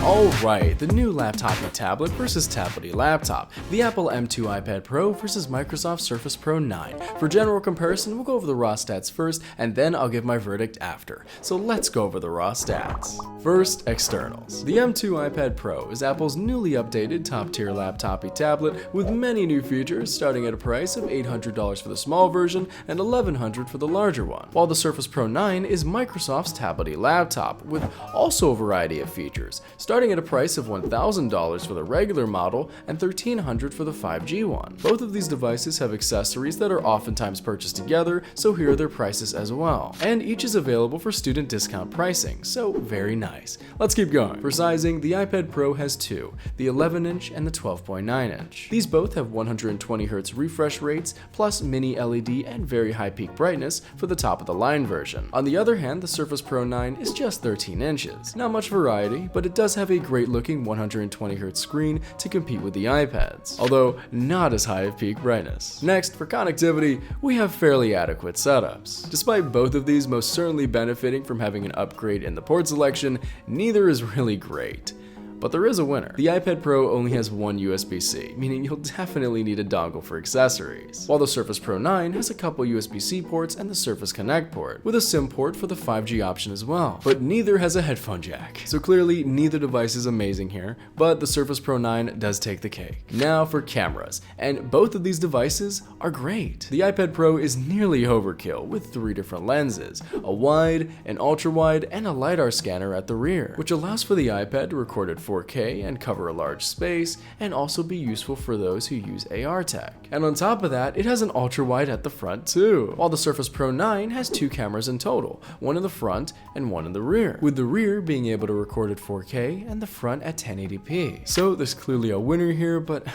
Alright, the new Laptopy tablet versus tablety laptop, the Apple M2 iPad Pro versus Microsoft Surface Pro 9. For general comparison, we'll go over the raw stats first, and then I'll give my verdict after. So let's go over the raw stats. First, externals. The M2 iPad Pro is Apple's newly updated top-tier Laptopy tablet with many new features, starting at a price of $800 for the small version and $1,100 for the larger one. While the Surface Pro 9 is Microsoft's tablety laptop, with also a variety of features, starting at a price of $1,000 for the regular model and $1,300 for the 5G one. Both of these devices have accessories that are oftentimes purchased together, so here are their prices as well. And each is available for student discount pricing, so very nice. Let's keep going. For sizing, the iPad Pro has two, the 11-inch and the 12.9-inch. These both have 120Hz refresh rates, plus mini LED and very high peak brightness for the top of the line version. On the other hand, the Surface Pro 9 is just 13 inches. Not much variety, but it does have a great looking 120Hz screen to compete with the iPads, although not as high of peak brightness. Next, for connectivity, we have fairly adequate setups. Despite both of these most certainly benefiting from having an upgrade in the port selection, neither is really great. But there is a winner. The iPad Pro only has one USB-C, meaning you'll definitely need a dongle for accessories. While the Surface Pro 9 has a couple USB-C ports and the Surface Connect port, with a SIM port for the 5G option as well. But neither has a headphone jack. So clearly, neither device is amazing here, but the Surface Pro 9 does take the cake. Now for cameras, and both of these devices are great. The iPad Pro is nearly overkill with 3 different lenses, a wide, an ultra-wide, and a LiDAR scanner at the rear, which allows for the iPad to record at 4K and cover a large space, and also be useful for those who use AR tech. And on top of that, it has an ultra-wide at the front too. While the Surface Pro 9 has 2 cameras in total, one in the front and one in the rear, with the rear being able to record at 4K and the front at 1080p. So there's clearly a winner here, but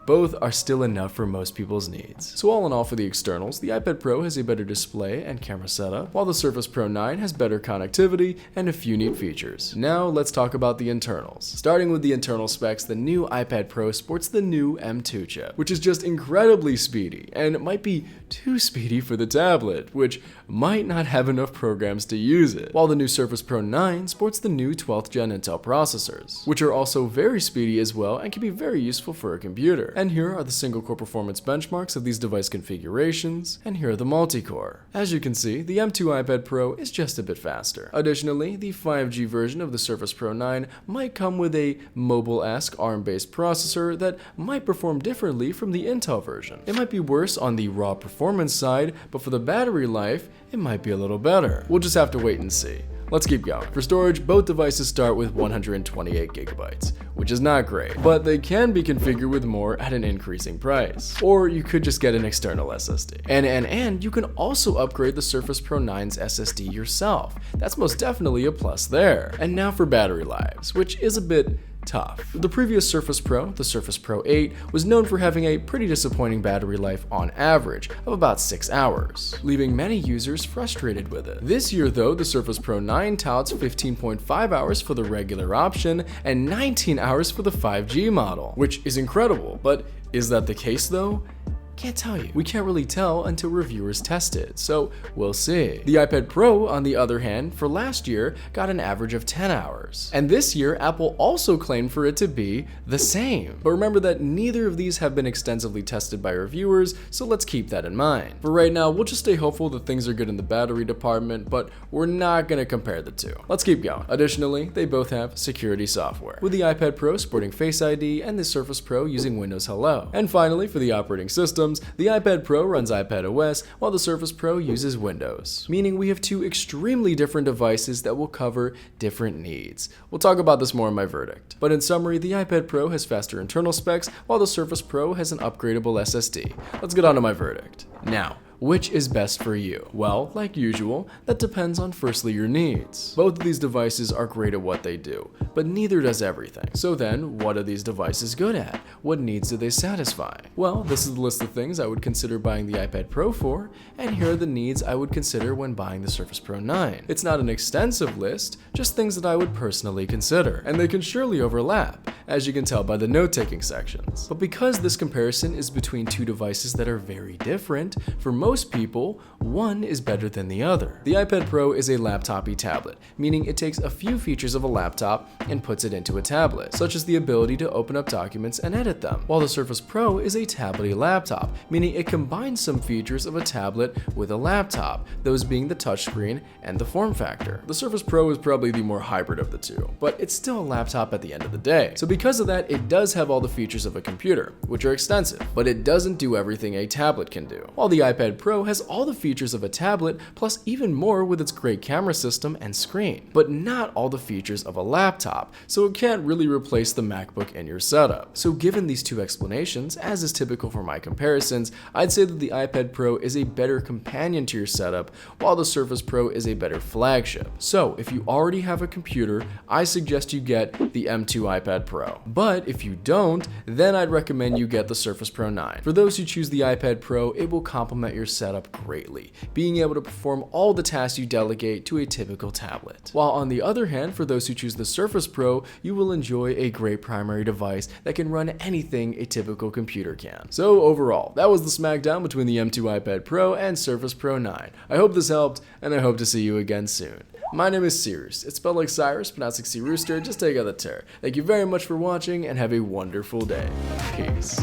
both are still enough for most people's needs. So all in all, for the externals, the iPad Pro has a better display and camera setup, while the Surface Pro 9 has better connectivity and a few neat features. Now let's talk about the internals. Starting with the internal specs, the new iPad Pro sports the new M2 chip, which is just incredibly speedy, and it might be too speedy for the tablet, which might not have enough programs to use it. While the new Surface Pro 9 sports the new 12th gen Intel processors, which are also very speedy as well and can be very useful for a computer. And here are the single core performance benchmarks of these device configurations, and here are the multi-core. As you can see, the M2 iPad Pro is just a bit faster. Additionally, the 5G version of the Surface Pro 9 might come with a mobile-esque ARM-based processor that might perform differently from the Intel version. It might be worse on the raw performance side, but for the battery life, it might be a little better. We'll just have to wait and see. Let's keep going. For storage, both devices start with 128GB, which is not great, but they can be configured with more at an increasing price. Or you could just get an external SSD. And you can also upgrade the Surface Pro 9's SSD yourself. That's most definitely a plus there. And now for battery lives, which is a bit tough. The previous Surface Pro, the Surface Pro 8, was known for having a pretty disappointing battery life on average of about 6 hours, leaving many users frustrated with it. This year though, the Surface Pro 9 touts 15.5 hours for the regular option and 19 hours for the 5G model, which is incredible, but is that the case though? Can't tell you. We can't really tell until reviewers test it, so we'll see. The iPad Pro, on the other hand, for last year, got an average of 10 hours. And this year, Apple also claimed for it to be the same. But remember that neither of these have been extensively tested by reviewers, so let's keep that in mind. For right now, we'll just stay hopeful that things are good in the battery department, but we're not gonna compare the two. Let's keep going. Additionally, they both have security software, with the iPad Pro sporting Face ID and the Surface Pro using Windows Hello. And finally, for the operating systems, the iPad Pro runs iPad OS while the Surface Pro uses Windows, meaning we have two extremely different devices that will cover different needs. We'll talk about this more in my verdict. But in summary, the iPad Pro has faster internal specs while the Surface Pro has an upgradable SSD. Let's get on to my verdict. Now, which is best for you? Well, like usual, that depends on firstly your needs. Both of these devices are great at what they do, but neither does everything. So then, what are these devices good at? What needs do they satisfy? Well, this is the list of things I would consider buying the iPad Pro for, and here are the needs I would consider when buying the Surface Pro 9. It's not an extensive list, just things that I would personally consider, and they can surely overlap, as you can tell by the note-taking sections. But because this comparison is between two devices that are very different, for most most people, one is better than the other. The iPad Pro is a Laptopy tablet, meaning it takes a few features of a laptop and puts it into a tablet, such as the ability to open up documents and edit them, while the Surface Pro is a tablety laptop, meaning it combines some features of a tablet with a laptop, those being the touchscreen and the form factor. The Surface Pro is probably the more hybrid of the two, but it's still a laptop at the end of the day. So because of that, it does have all the features of a computer, which are extensive, but it doesn't do everything a tablet can do. While the iPad Pro has all the features of a tablet, plus even more with its great camera system and screen, but not all the features of a laptop, so it can't really replace the MacBook in your setup. So given these two explanations, as is typical for my comparisons, I'd say that the iPad Pro is a better companion to your setup, while the Surface Pro is a better flagship. So if you already have a computer, I suggest you get the M2 iPad Pro. But if you don't, then I'd recommend you get the Surface Pro 9. For those who choose the iPad Pro, it will complement your setup greatly, being able to perform all the tasks you delegate to a typical tablet. While on the other hand, for those who choose the Surface Pro, you will enjoy a great primary device that can run anything a typical computer can. So overall, that was the smackdown between the M2 iPad Pro and Surface Pro 9. I hope this helped, and I hope to see you again soon. My name is Seeroost. It's spelled like Cyrus, pronounced like Sea Rooster, just take out the ter. Thank you very much for watching, and have a wonderful day. Peace.